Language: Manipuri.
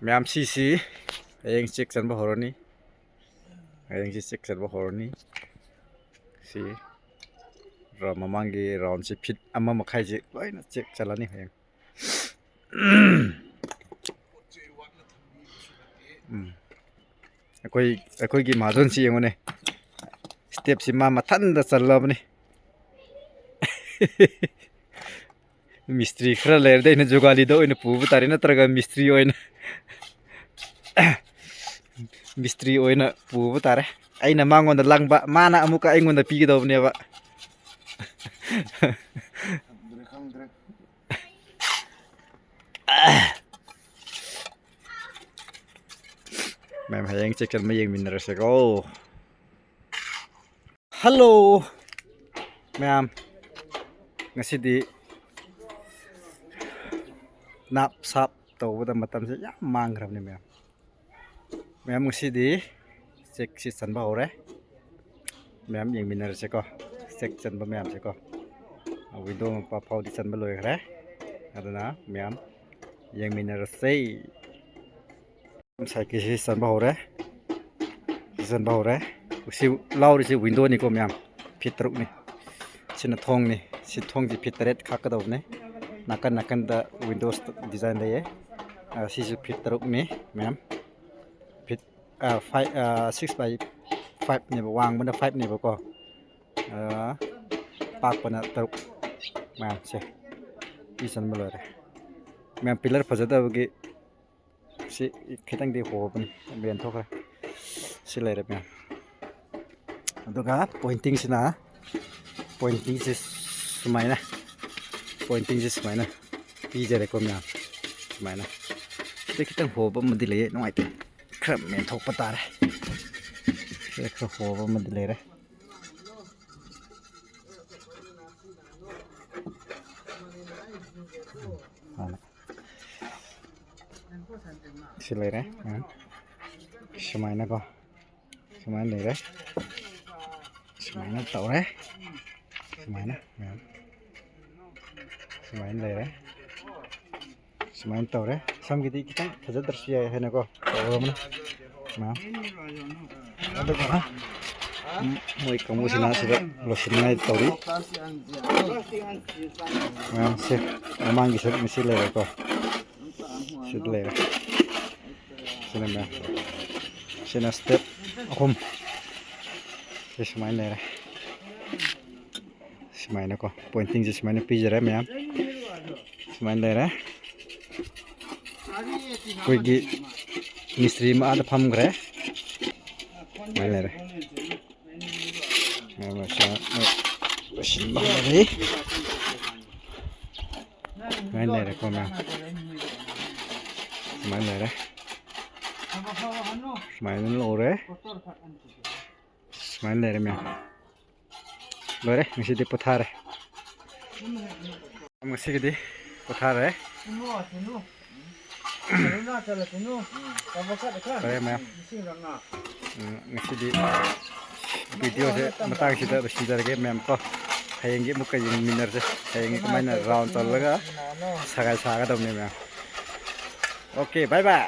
Ma'am Sisi, ayang section ba horor ni? Ayang si section ba horor ni? Si Ramamanggi round si pit amma makai je, why na check chala ni ayang. Akoi gi madon si yang ne. Step si ma mathan da chala ni. Mistri khara ler dai na jogali do ina pu tari na traga mistri oina mistri oina pu tare aina mangonda langba mana amuka aingonda pigidobneba ma'am hayang check ma yeng minarase ko hello ma'am ngasidi nap sap tawda matam se yam mangrab ni ma'am ngasidi check si san ba hore ma'am yeng minarase ko check san ba ma'am se ko window pa phau di san ba loi khare adana ma'am yeng minarase sai ki si san ba hore si lau si window ni ko ma'am fit truk ni sina thong ni si thong ji fit red khak da ne nakan da windows design da ye si fit truk ni ma'am fit 6 by 5 ni wang ban 5 ni ko pak pana truk ma'am se isan ma lore ma'am pillar phajada gi si khitang di ho ban ben thok si lere ma'am aduga pointing sina pointing is sumaina pijare ko ma'am sumaina te khitang ho ba madi le no ai te khram men thok pa tare se kho ho ba madi le re si le re sumaina ko sumaina le re sumaina tau re sumaina ma'am sumain le re sumain tau re samgidi kita phajad darsiya hai na ko mana ma'am adu ka moi kamu sina sida losinai tauri ma'am se amangi se misi le re ko sid le re sina ma'am sina step akum se sumain le re sumain ko pointing je sumain pijare ma'am sumain le re koi gi mistri ma ada pham gre mai le re ma sha shin ba re mai le re ko ma'am mai le re mai lo re mai le re ma'am lore ngisi di pothare ngisi di pothare lore ma'am ngisi di video se matang sida besidar ge ma'am ko hayeng ge muka yeng minar se hayeng ge maina round talaga sagai saga domne ma'am okay bye bye